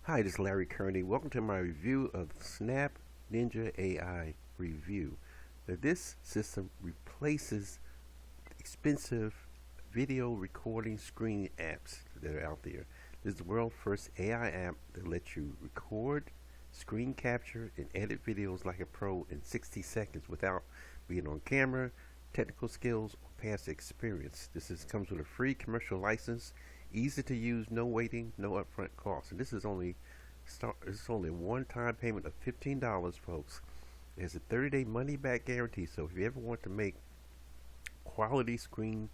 Hi, this is Larry Kearney. Welcome to my review of SnapNinja AI review. Now, this system replaces expensive video recording screen apps that are out there. This is the world's first AI app that lets you record, screen capture, and edit videos like a pro in 60 seconds without being on camera, technical skills, or past experience. Comes with a free commercial license, easy to use, no waiting, no upfront cost. And this is only a one-time payment of $15, folks. There's a 30-day money-back guarantee. So if you ever want to make quality screen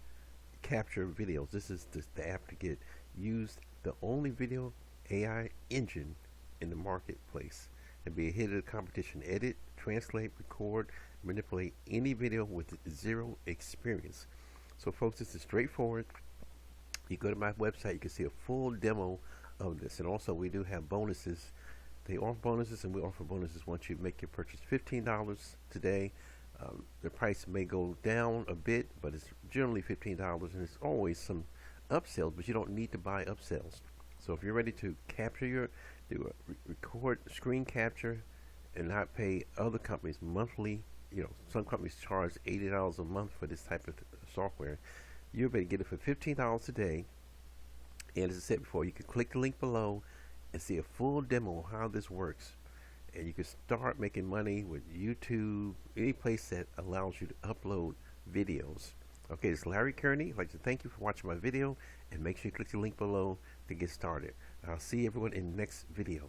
capture videos, this is the app to get. Use the only video AI engine in the marketplace and be ahead of the competition. Edit, translate, record, manipulate any video with zero experience. So folks, this is straightforward. You go to my website, you can see a full demo of this. And also we do have bonuses. They offer bonuses, and we offer bonuses once you make your purchase. $15 today. The price may go down a bit, but it's generally $15, and there's always some upsells, but you don't need to buy upsells. So if you're ready to record screen capture and not pay other companies monthly, some companies charge $80 a month for this type of software. You're able to get it for $15 today. And as I said before, you can click the link below and see a full demo of how this works. And you can start making money with YouTube, any place that allows you to upload videos. Okay, this is Larry Kearney. I'd like to thank you for watching my video, and make sure you click the link below to get started. I'll see everyone in the next video.